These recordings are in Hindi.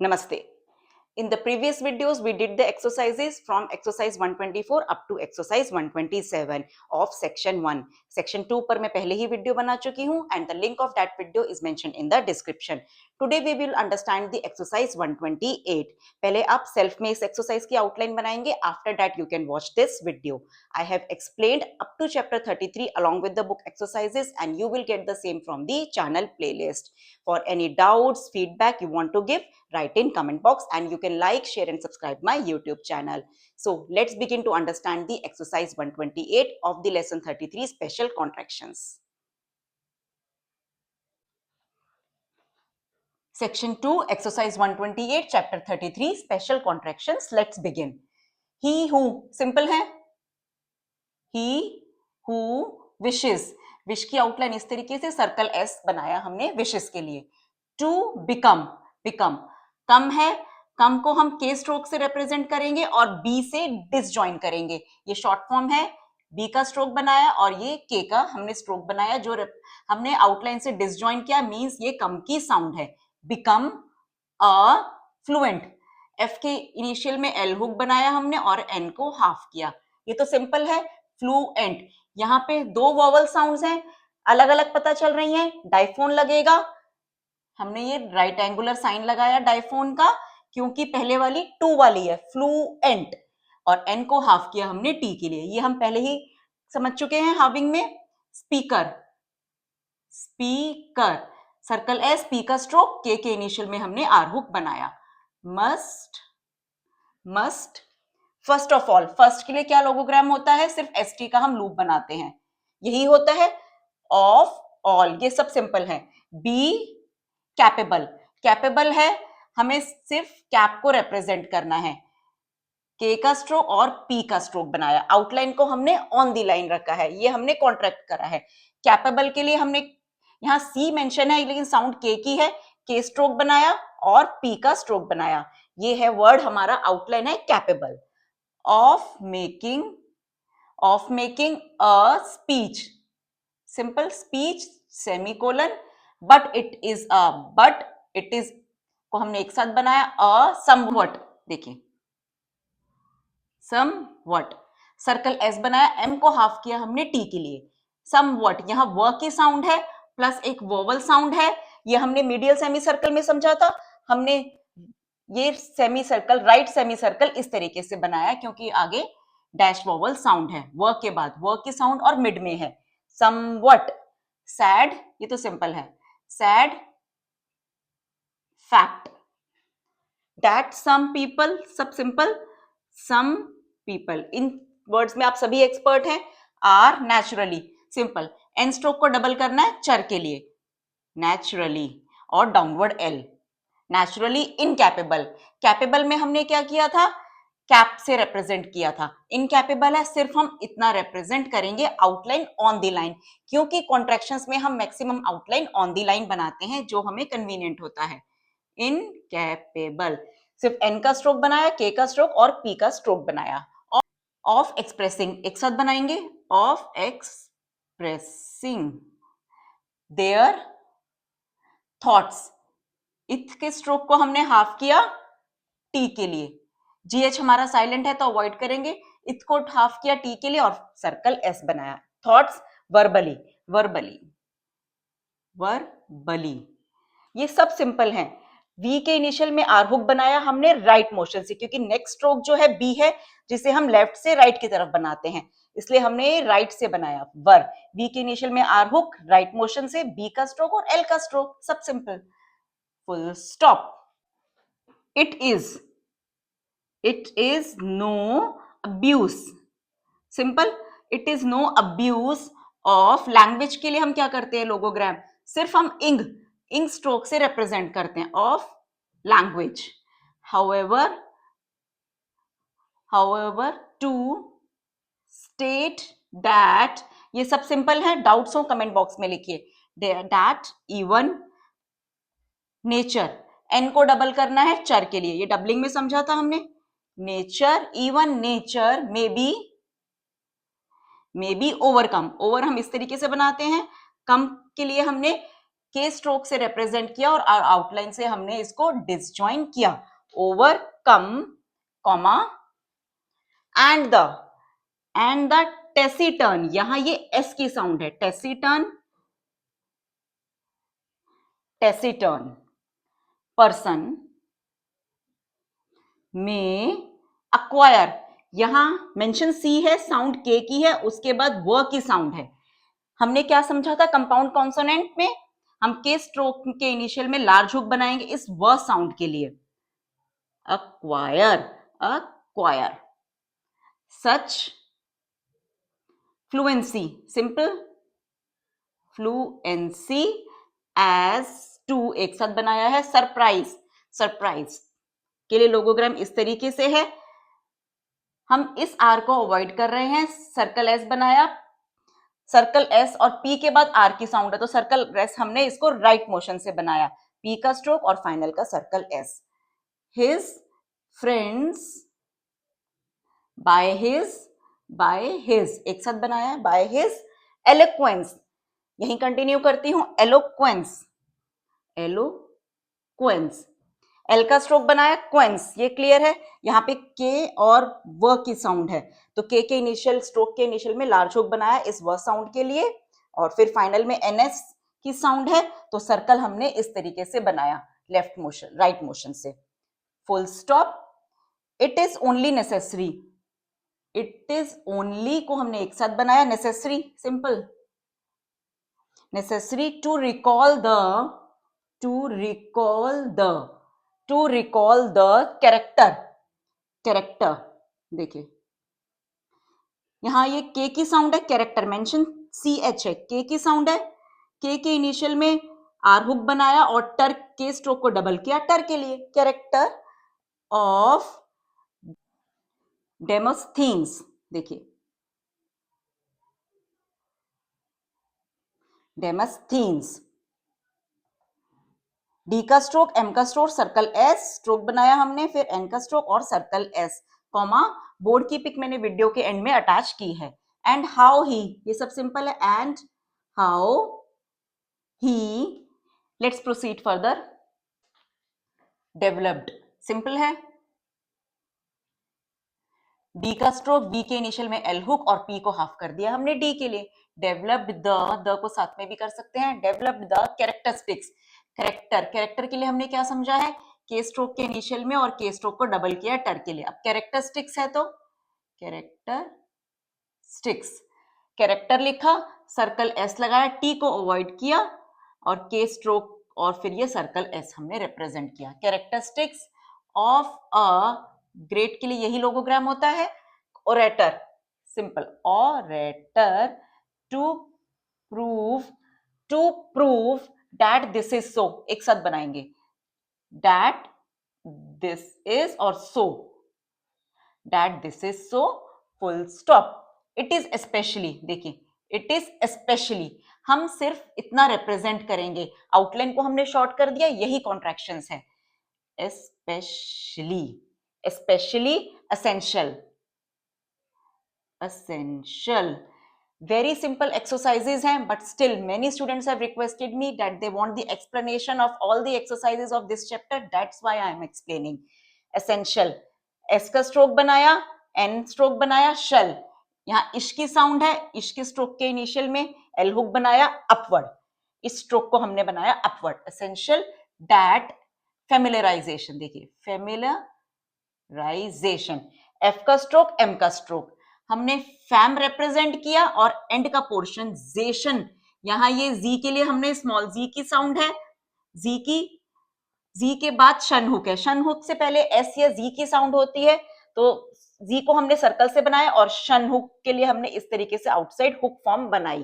Namaste. In the previous videos, we did the exercises from exercise 124 up to exercise 127 of section 1. Section 2 पर मैं पहले ही वीडियो बना चुकी हूँ and the link of that video is mentioned in the description. Today we will understand the exercise 128. पहले आप self में इस exercise की outline बनाएंगे. After that you can watch this video. I have explained up to chapter 33 along with the book exercises and you will get the same from the channel playlist. For any doubts, feedback you want to give, write in comment box and you can like, share and subscribe my YouTube channel. So let's begin to understand the exercise 128 of the lesson 33 special contractions. Section 2, exercise 128, chapter 33, special contractions. Let's begin. He who, simple है. He who wishes. Wish की outline इस तरीके से circle S बनाया हमने wishes के लिए. To become, become. कम है, कम को हम K स्ट्रोक से रिप्रेजेंट करेंगे और B से डिसजॉइन करेंगे. ये शॉर्ट फॉर्म है, B का स्ट्रोक बनाया और ये K का हमने स्ट्रोक बनाया जो हमने आउटलाइन से डिसजॉइन किया, मींस ये कम की साउंड है. Become a fluent. F के इनिशियल में L हुक बनाया हमने और N को हाफ किया. ये तो सिंपल है. फ्लुएंट. यहाँ पे दो वोवल साउंड्स हैं, अलग अलग पता चल रही हैं. डाइफोन लगेगा. हमने ये राइट एंगुलर साइन लगाया डाइफोन का क्योंकि पहले वाली टू वाली है, फ्लुएंट, और एन को हाफ किया हमने टी के लिए. ये हम पहले ही समझ चुके हैं हाविंग में. Speaker, speaker, circle S, P का स्ट्रोक, के इनिशियल में हमने आर हुक बनाया. Must, must. First of all, first के लिए क्या लोगोग्राम होता है? सिर्फ एस टी का हम लूप बनाते हैं, यही होता है. ऑफ ऑल, ये सब सिंपल है. बी कैपेबल, कैपेबल है, हमें सिर्फ कैप को रिप्रेजेंट करना है. के का स्ट्रोक और पी का स्ट्रोक बनाया. आउटलाइन को हमने ऑन दी लाइन रखा है, ये हमने कॉन्ट्रैक्ट करा है. कैपेबल के लिए हमने यहाँ सी मेंशन है लेकिन साउंड के की है, के स्ट्रोक बनाया और पी का स्ट्रोक बनाया. ये है वर्ड, हमारा आउटलाइन है capable. Of making, of making a speech, simple speech, semicolon. But it is a, but it is को हमने एक साथ बनाया. अ समवट, देखिए समवट. सर्कल एस बनाया, एम को हाफ किया हमने टी के लिए. समवट, यहाँ व की साउंड है प्लस एक वोवल साउंड है. ये हमने मीडियल सेमी सर्कल में समझा था. हमने ये semi circle, right semi circle इस तरीके से बनाया क्योंकि आगे डैश वोवल साउंड है, व के बाद व की साउंड और मिड में है. समवट. सैड, ये तो सिंपल है. Sad fact. That some people, सब simple. Some people, in words में आप सभी एक्सपर्ट हैं. Are naturally, simple. An stroke को डबल करना है चर के लिए, नेचुरली, और downward L. Naturally incapable. Capable में हमने क्या किया था? कैप से रिप्रेजेंट किया था. इनकैपेबल है, सिर्फ हम इतना रिप्रेजेंट करेंगे, आउटलाइन ऑन दी लाइन, क्योंकि कॉन्ट्रैक्शंस में हम maximum outline on the line बनाते हैं जो हमें कन्वीनियंट होता है. इनकैपेबल, सिर्फ एन का स्ट्रोक बनाया, के का स्ट्रोक और पी का स्ट्रोक बनाया. ऑफ एक्सप्रेसिंग, एक साथ बनाएंगे. Of expressing their thoughts. इथ के स्ट्रोक को हमने हाफ किया टी के लिए. जीएच हमारा साइलेंट है तो अवॉइड करेंगे. इथ को हाफ किया टी के लिए और सर्कल एस बनाया. Thoughts verbally, verbally, verbally. ये सब सिंपल है. वी के इनिशियल में आर हुक बनाया हमने राइट मोशन से, क्योंकि नेक्स्ट स्ट्रोक जो है बी है जिसे हम लेफ्ट से राइट की तरफ बनाते हैं, इसलिए हमने राइट से बनाया. वर, वी के इनिशियल में आर हुक, राइट मोशन से बी का स्ट्रोक और एल का स्ट्रोक, सब simple. Full stop. It is, it is no abuse, simple. It is no abuse of. Language के लिए हम क्या करते हैं लोगोग्राम? सिर्फ हम इंग, इंग स्ट्रोक से रिप्रेजेंट करते हैं. Of language. However, however to state that, ये सब सिंपल है. डाउट्स हो कमेंट बॉक्स में लिखिए. दैट इवन नेचर, एन को डबल करना है चर के लिए, ये डबलिंग में समझा था हमने. Nature, even nature may be overcome. Over हम इस तरीके से बनाते हैं, कम के लिए हमने के स्ट्रोक से रिप्रेजेंट किया और आउटलाइन से हमने इसको डिसजॉइन किया. Overcome comma and the taciturn, यहां ये एस की साउंड है. टेसिटर्न पर्सन में अक्वायर, यहां मेंशन सी है, साउंड के की है, उसके बाद व की साउंड है. हमने क्या समझा था कंपाउंड कॉन्सोनेंट में, हम के स्ट्रोक के इनिशियल में लार्ज हुक बनाएंगे इस व साउंड के लिए. Acquire such fluency, simple fluency as to, एक साथ बनाया है. सरप्राइज के लिए लोगोग्राम इस तरीके से है. हम इस आर को अवॉइड कर रहे हैं. सर्कल एस बनाया, सर्कल एस और पी के बाद आर की साउंड है, तो सर्कल एस हमने इसको राइट मोशन से बनाया. पी का स्ट्रोक और फाइनल का circle S. His friends by his एक साथ बनाया, बाय हिज एलोक्वेंस. यहीं कंटिन्यू करती हूं. एलोक्वेंस एल का स्ट्रोक बनाया, क्वेंस, ये क्लियर है. यहाँ पे के और व की साउंड है, तो के इनिशियल स्ट्रोक के इनिशियल में लार्ज हुक बनाया इस व साउंड के लिए, और फिर फाइनल में एनएस की साउंड है, तो सर्कल हमने इस तरीके से बनाया लेफ्ट मोशन राइट मोशन से. Full stop. It is only necessary, it is only को हमने एक साथ बनाया, necessary simple, necessary to recall the character. देखिए यहां ये के की साउंड है, कैरेक्टर मेंशन सी एच है, के की साउंड है. के इनिशियल में आर हुक बनाया और टर के स्ट्रोक को डबल किया टर के लिए. कैरेक्टर ऑफ डेमोस्थीन्स, देखिए डेमोस्थीन्स. डी का स्ट्रोक, एम का स्ट्रोक, सर्कल एस, स्ट्रोक बनाया हमने, फिर एन का स्ट्रोक और सर्कल एस, कॉमा. बोर्ड की पिक मैंने वीडियो के एंड में अटैच की है. एंड हाउ ही, ये सब सिंपल है. And how he, let's proceed further. Developed simple है. डी का स्ट्रोक, बी के इनिशियल में एल हुक और पी को हाफ कर दिया हमने डी के लिए. डेवलप्ड द को साथ में भी कर सकते हैं. डेवलप्ड द कैरेक्टरिस्टिक्स, कैरेक्टर के लिए हमने क्या समझा है, के स्ट्रोक के इनिशियल में और के स्ट्रोक को डबल किया टर के लिए. अब कैरेक्टरिस्टिक्स है तो कैरेक्टर लिखा, सर्कल एस लगाया, टी को अवॉइड किया और के स्ट्रोक और फिर ये सर्कल एस हमने रिप्रेजेंट किया. कैरेक्टरिस्टिक्स ऑफ अ ग्रेट के लिए यही लोगोग्राम होता है. Orator simple, orator to prove that this is so, एक साथ बनाएंगे. दैट दिस इज और so, that this is so, full stop. It is specially, देखिए इट इज स्पेशली, हम सिर्फ इतना रिप्रेजेंट करेंगे. आउटलाइन को हमने शॉर्ट कर दिया, यही कॉन्ट्रैक्शंस है. Specially essential. Very simple exercises हैं, but still many students have requested me that they want the explanation of all the exercises of this chapter. That's why I am explaining. Essential, S का स्ट्रोक बनाया, N स्ट्रोक बनाया, shall. यहाँ इश की साउंड है, इश के स्ट्रोक के इनिशियल में L हुक बनाया अपवर्ड, इस स्ट्रोक को हमने बनाया अपवर्ड. Essential that familiarization, देखिए familiarization. F का स्ट्रोक, M का स्ट्रोक, हमने फैम रिप्रेजेंट किया और एंड का पोर्शन जेशन. यहां ये जी के लिए हमने स्मॉल जी की साउंड है, जी के बाद शन हुक है, शन हुक से पहले एस या जी की साउंड होती है, तो जी को हमने सर्कल से बनाया और शन हुक के लिए हमने इस तरीके से आउटसाइड हुक फॉर्म बनाई.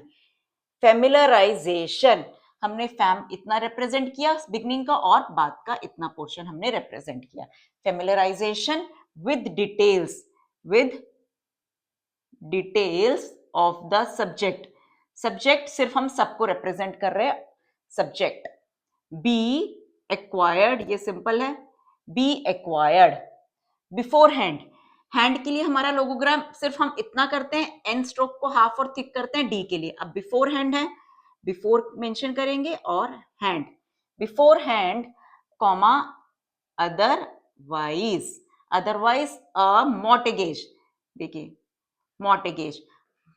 फेमिलराइजेशन, हमने फैम इतना रिप्रेजेंट किया बिगनिंग का और बाद का इतना पोर्शन हमने रिप्रेजेंट किया. Familiarisation with details of the subject. Subject सिर्फ हम सबको रिप्रेजेंट कर रहे हैं, सब्जेक्ट. बी एक्वायर्ड, ये सिंपल है, be acquired beforehand. Hand के लिए हमारा लोगोग्राम सिर्फ हम इतना करते हैं, एन स्ट्रोक को हाफ और थिक करते हैं डी के लिए. अब बिफोर हैंड है, बिफोर मेंशन करेंगे और hand, before hand comma otherwise, otherwise अ मॉर्टगेज, देखिए मॉर्टगेज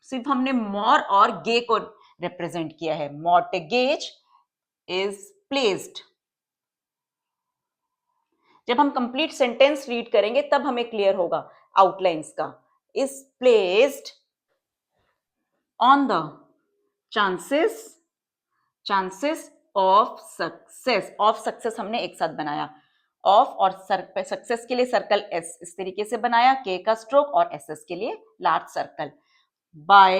सिर्फ हमने मोर और गे को रिप्रेजेंट किया है, मॉर्टगेज इज प्लेस्ड। जब हम कंप्लीट सेंटेंस रीड करेंगे तब हमें क्लियर होगा आउटलाइंस का, is placed on the chances, chances of success, of success हमने एक साथ बनाया, ऑफ और सक्सेस के लिए सर्कल एस इस तरीके से बनाया, के का स्ट्रोक और एस एस के लिए large circle, by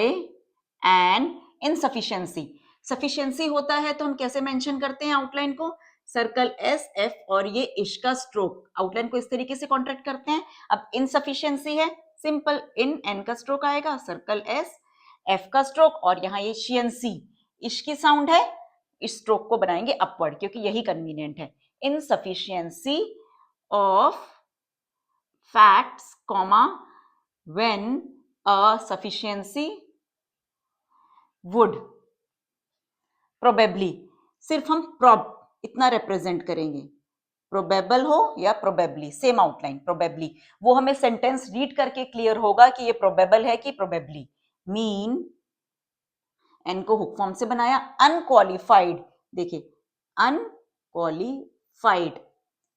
N insufficiency, sufficiency होता है तो हम कैसे मेंशन करते हैं आउटलाइन को, सर्कल एस एफ और ये इश का स्ट्रोक, आउटलाइन को इस तरीके से कॉन्ट्रैक्ट करते हैं। अब इनसफिशिएंसी है, सिंपल इन एन का स्ट्रोक आएगा, सर्कल एस एफ का स्ट्रोक और यहाँ ये शियंसी इश की साउंड है, इस स्ट्रोक को बनाएंगे अपवर्ड क्योंकि यही कन्वीनियंट है, insufficiency of facts comma when a sufficiency would probably, सिर्फ हम प्रोब इतना रिप्रेजेंट करेंगे, प्रोबेबल हो या प्रोबेबली, सेम आउटलाइन प्रोबेबली, वो हमें सेंटेंस रीड करके क्लियर होगा कि ये प्रोबेबल है कि प्रोबेबली। मीन एन को हुक फॉर्म से बनाया, अनक्वालिफाइड, देखिए अनक्वालिफाइड,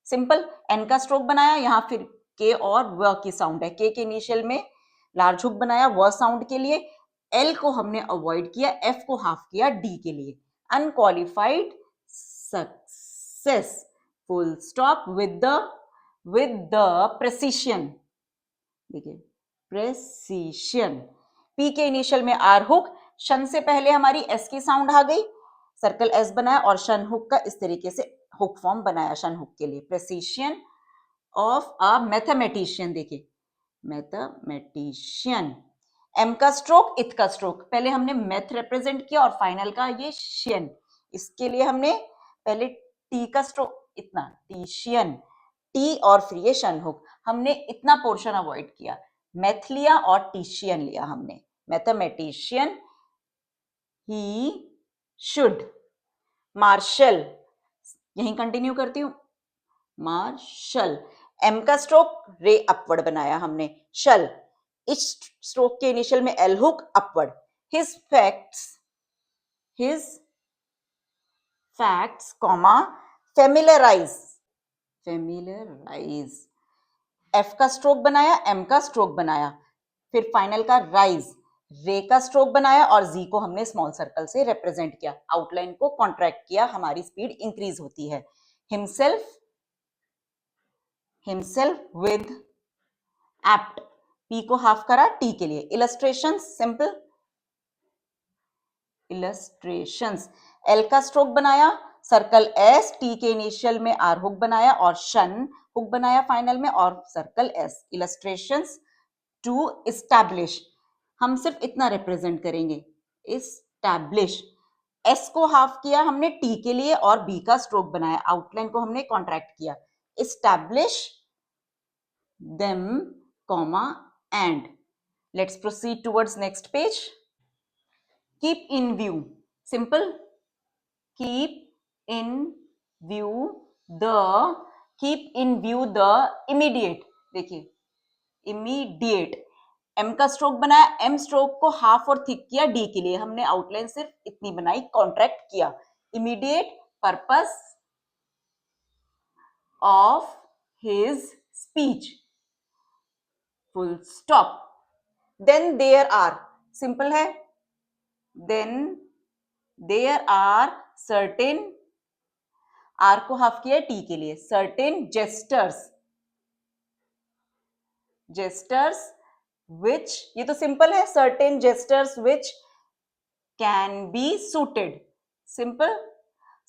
सिंपल एन का स्ट्रोक बनाया, यहां फिर के और व की साउंड है, के इनिशियल में लार्ज हुक बनाया व साउंड के लिए, एल को हमने अवॉइड किया, एफ को हाफ किया डी के लिए, unqualified success full stop with the precision, देखिए प्रेसिशन, पी के इनिशियल में आर हुक, शन से पहले हमारी एस की साउंड आ गई, सर्कल एस बनाया और शन हुक का इस तरीके से हुक फॉर्म बनाया शन हुक के लिए, प्रेसिशन ऑफ अ मैथमेटिशियन, देखिए मैथमेटिशियन, एम का स्ट्रोक इथ का स्ट्रोक, पहले हमने मैथ रिप्रेजेंट किया और फाइनल का ये शियन, इसके लिए हमने पहले टी का स्ट्रोक इतना टीशियन, टी और फिर ये शन हुक, हमने इतना पोर्शन अवॉइड किया, मैथ लिया और टीशियन लिया हमने, मैथमेटिशियन ही शुड, मार्शल, यहीं कंटिन्यू करती हूं, मार्शल, एम का स्ट्रोक रे अपवर्ड बनाया हमने, शल, इस स्ट्रोक के इनिशियल में L hook upward, his facts comma familiarise, F का स्ट्रोक बनाया, एम का स्ट्रोक बनाया, फिर फाइनल का राइज, रे का स्ट्रोक बनाया और जी को हमने स्मॉल सर्कल से रिप्रेजेंट किया, आउटलाइन को कॉन्ट्रैक्ट किया, हमारी स्पीड इंक्रीज होती है, हिमसेल्फ विद एप्ट, पी को हाफ करा टी के लिए, इलस्ट्रेशन सिंपल इलस्ट्रेशंस, एल का स्ट्रोक बनाया, सर्कल एस, टी के इनिशियल में आर हुक बनाया और शन हुक बनाया फाइनल में और circle S, illustrations to establish, हम सिर्फ इतना रिप्रेजेंट करेंगे, एस्टैब्लिश, एस को हाफ किया हमने टी के लिए और बी का स्ट्रोक बनाया, आउटलाइन को हमने कॉन्ट्रैक्ट किया, establish them comma and, let's proceed towards next page, keep in view, simple, keep in view the immediate, देखिए immediate, एम का स्ट्रोक बनाया, एम स्ट्रोक को हाफ और थिक किया डी के लिए, हमने आउटलाइन सिर्फ इतनी बनाई, कॉन्ट्रैक्ट किया, immediate purpose of his speech full stop, then there are, simple है, then there are certain, R को हाफ किया टी के लिए, certain gestures which, ये तो सिंपल है, certain gestures which can be suited, simple,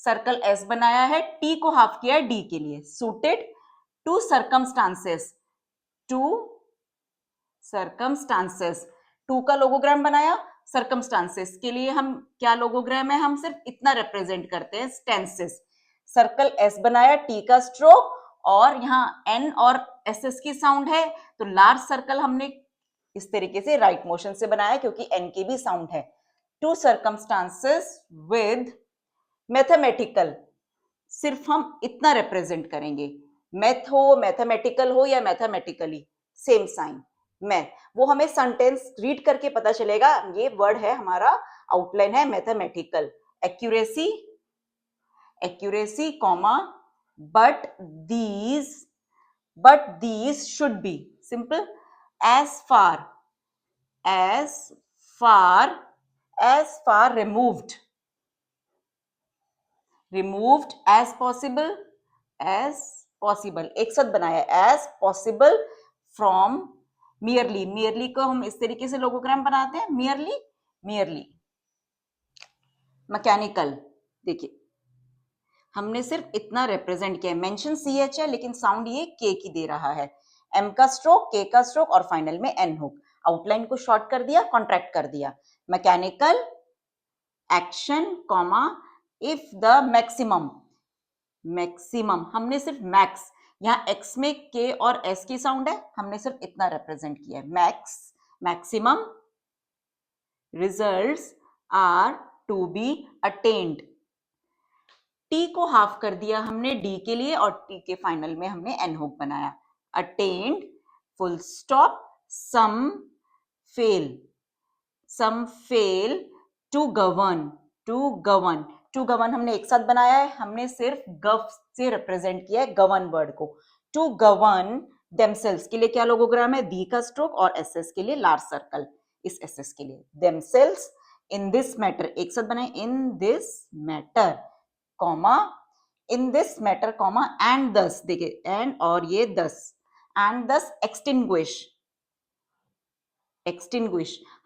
circle S बनाया है, टी को हाफ किया है डी के लिए, suited to circumstances, टू का लोगोग्राम बनाया, सर्कमस्टांसेस के लिए हम क्या लोगोग्राम है, हम सिर्फ इतना रिप्रेजेंट करते हैं, स्टेंसेस, सर्कल एस बनाया, टी का स्ट्रोक और यहाँ एन और एस एस की साउंड है, तो लार्ज सर्कल हमने इस तरीके से राइट मोशन से बनाया क्योंकि एन की भी साउंड है, टू सर्कमस्टांसेस विद मैथमेटिकल, सिर्फ हम इतना रिप्रेजेंट करेंगे, मैथ हो, मैथमेटिकल हो या मैथमेटिकली, सेम साइन मैथ, वो हमें सेंटेंस रीड करके पता चलेगा ये वर्ड है हमारा, आउटलाइन है mathematical, accuracy, accuracy comma, but these should be simple, as far removed as possible, एक साथ बनाया, as possible from merely को हम इस तरीके से लोगोग्राम बनाते हैं, merely मैकेनिकल, देखिए हमने सिर्फ इतना रिप्रेजेंट किया है, मेंशन CH है लेकिन साउंड ये K की दे रहा है, M का स्ट्रोक, K का स्ट्रोक और फाइनल में N हुक, आउटलाइन को शॉर्ट कर दिया, कॉन्ट्रैक्ट कर दिया, mechanical action comma, if the maximum हमने सिर्फ मैक्स, यहाँ X में K और S की साउंड है, हमने सिर्फ इतना रिप्रेजेंट किया है, maximum results are to be attained, T को हाफ कर दिया हमने D के लिए और T के फाइनल में हमने N हुक बनाया, attained full stop, some fail to govern हमने एक साथ बनाया है, हमने सिर्फ गव से रिप्रेजेंट किया है गवर्न वर्ड को, टू गवर्न देमसेल्स के लिए क्या लोगोग्राम है, दी का स्ट्रोक और एसएस के लिए लार्ज सर्कल, इस एसएस के लिए देमसेल्स इन दिस मैटर, एक साथ बनाए in this matter comma, in this matter comma, and दस, देखिए एंड और ये दस, एंड दस एक्सटिंग्विश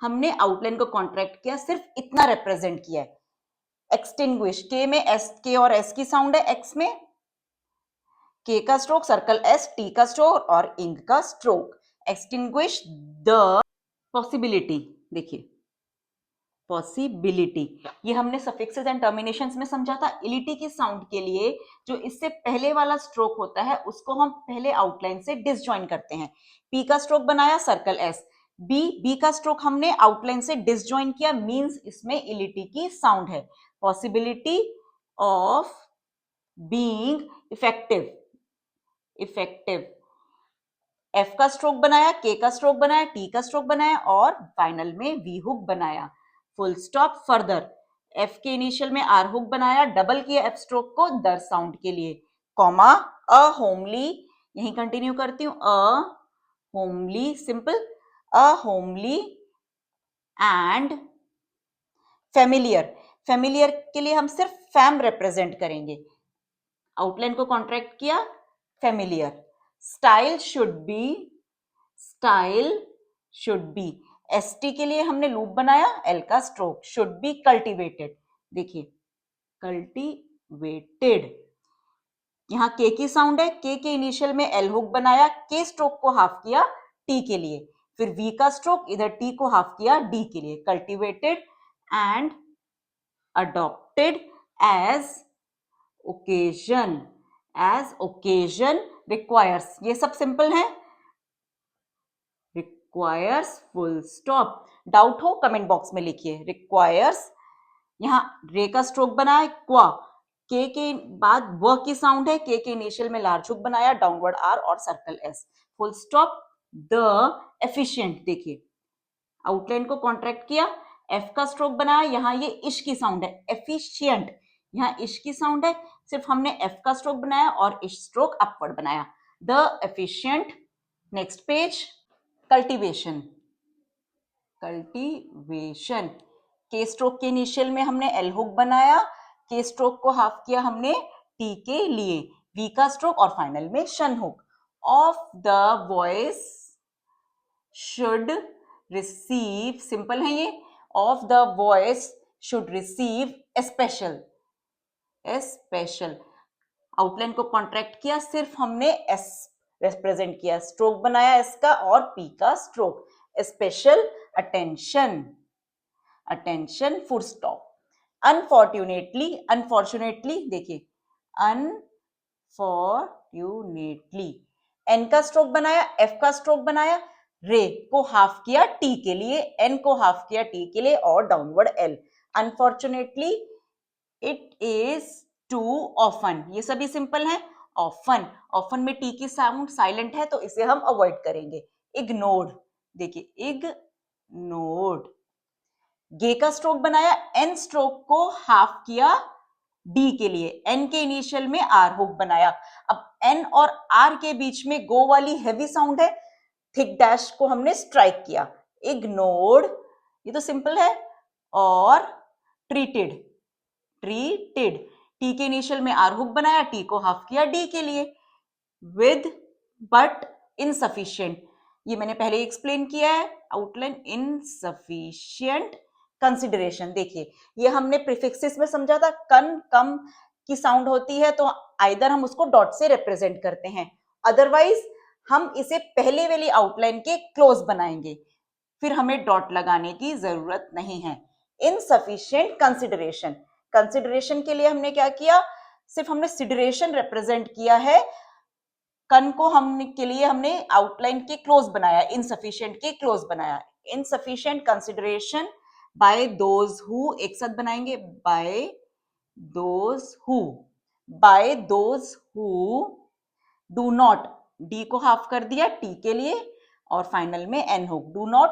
हमने आउटलाइन को कॉन्ट्रैक्ट किया, सिर्फ इतना रिप्रेजेंट किया है, एक्सटिंग्विश, के में एस, के और एस की साउंड है, एक्स में के का स्ट्रोक, सर्कल एस, टी का स्ट्रोक और इंक का स्ट्रोक, एक्सटिंग्विश द पॉसिबिलिटी, देखिए पॉसिबिलिटी, ये हमने सफिक्सेस एंड टर्मिनेशंस में समझा था, इलिटी की साउंड के लिए जो इससे पहले वाला स्ट्रोक होता है उसको हम पहले आउटलाइन से डिसजॉइन करते हैं, पी का स्ट्रोक बनाया, सर्कल एस, बी का स्ट्रोक हमने आउटलाइन से डिसजॉइन किया, मींस इसमें इलिटी की साउंड है, possibility of being effective, F का स्ट्रोक बनाया, के का स्ट्रोक बनाया, टी का स्ट्रोक बनाया और फाइनल में वी हुक बनाया, फुल स्टॉप, फर्दर एफ के इनिशियल में आर हुक बनाया, डबल किया एफ स्ट्रोक को दर साउंड के लिए, कॉमा, अ होमली, यही कंटिन्यू करती हूं, a homely, simple, a homely and familiar के लिए हम सिर्फ फैम रिप्रेजेंट करेंगे, आउटलाइन को कॉन्ट्रैक्ट किया, familiar, style should be, ST के लिए हमने लूप बनाया, एल का स्ट्रोक, शुड बी कल्टीवेटेड, देखिए कल्टीवेटेड, यहां के की साउंड है, के इनिशियल में एल हुक बनाया, के स्ट्रोक को हाफ किया टी के लिए, फिर वी का स्ट्रोक, इधर टी को हाफ किया डी के लिए, cultivated and adopted as occasion requires, ये सब सिंपल है, रिक्वायर्स फुल स्टॉप, डाउट हो कमेंट बॉक्स में लिखिए, रिक्वायर्स, यहां रे का स्ट्रोक बनाया, क्वा, के बाद व की साउंड है, के इनिशियल में लार्ज हुक बनाया, डाउनवर्ड आर और circle S, full stop, the efficient, देखिए आउटलाइन को कॉन्ट्रैक्ट किया, एफ का स्ट्रोक बनाया, यहां ये इश की साउंड है, एफिशिएंट, यहां इश की साउंड है, सिर्फ हमने एफ का स्ट्रोक बनाया और इश स्ट्रोक अपवर्ड बनाया, the efficient, next page, cultivation, के स्ट्रोक के इनिशियल में हमने एल हुक बनाया, के स्ट्रोक को हाफ किया हमने टी के लिए, वी का स्ट्रोक और फाइनल में शन hook, of the voice should receive, simple है ये, of the voice should receive A special, outline को कॉन्ट्रैक्ट किया, सिर्फ हमने एस रिप्रेजेंट किया, स्ट्रोक बनाया एस का और पी का stroke, special attention full stop, unfortunately देखिए अनफॉर्चुनेटली, एन का स्ट्रोक बनाया, एफ का स्ट्रोक बनाया, रे को हाफ किया टी के लिए, एन को हाफ किया टी के लिए और downward L. Unfortunately it is too often. ये सभी सिंपल है. ऑफन, ऑफन में टी की साउंड साइलेंट है तो इसे हम अवॉइड करेंगे. इग्नोर्ड, देखिए इग्नोर्ड. गे का स्ट्रोक बनाया, एन स्ट्रोक को हाफ किया डी के लिए, एन के इनिशियल में आर हुक बनाया. अब एन और आर के बीच में गो वाली हैवी साउंड है, थिक डैश को हमने स्ट्राइक किया. इग्नोर्ड, ये तो सिंपल है. और ट्रीटेड, ट्रीटेड, टी के इनिशियल में आर हुक बनाया, टी को हाफ किया डी के लिए. विद बट इनसफिशिएंट, ये मैंने पहले एक्सप्लेन किया है. आउटलाइन इनसफिशिएंट कंसिडरेशन, देखिए ये हमने प्रीफिक्सेस में समझा था. कन कम की साउंड होती है तो आइदर हम उसको डॉट से रिप्रेजेंट करते हैं, अदरवाइज हम इसे पहले वाली आउटलाइन के क्लोज बनाएंगे, फिर हमें डॉट लगाने की जरूरत नहीं है. इनसफिशिएंट कंसिडरेशन, कंसिडरेशन के लिए हमने क्या किया, सिर्फ हमने सिडरेशन रिप्रेजेंट किया है. कन को हमने के लिए हमने आउटलाइन के क्लोज बनाया, इनसफिशिएंट के क्लोज बनाया. Insufficient consideration by those who, एक साथ बनाएंगे, by those who, by those who do not, D को हाफ कर दिया टी के लिए और फाइनल में N hook. Do not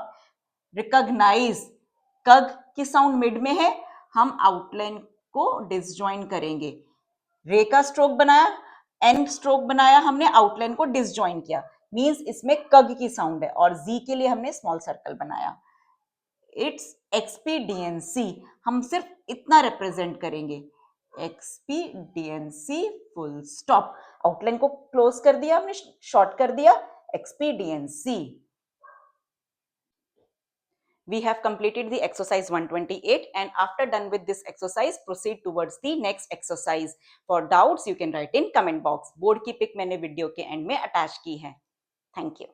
recognise, कग की साउंड मिड में है, हम आउटलाइन को डिसजॉइन करेंगे. रे का स्ट्रोक बनाया, एन स्ट्रोक बनाया, हमने आउटलाइन को डिसजॉइन किया, मींस इसमें कग की साउंड है. और जी के लिए हमने स्मॉल सर्कल बनाया. इट्स एक्सपीडियंसी, हम सिर्फ इतना रिप्रेजेंट करेंगे, एक्सपीडियंसी फुल स्टॉप. आउटलाइन को क्लोज कर दिया हमने, शॉर्ट कर दिया, expediency. We have completed the exercise 128 and after done with this exercise proceed towards the next exercise. For doubts you can write in comment box. Board की पिक मैंने वीडियो के एंड में अटैच की है. Thank you.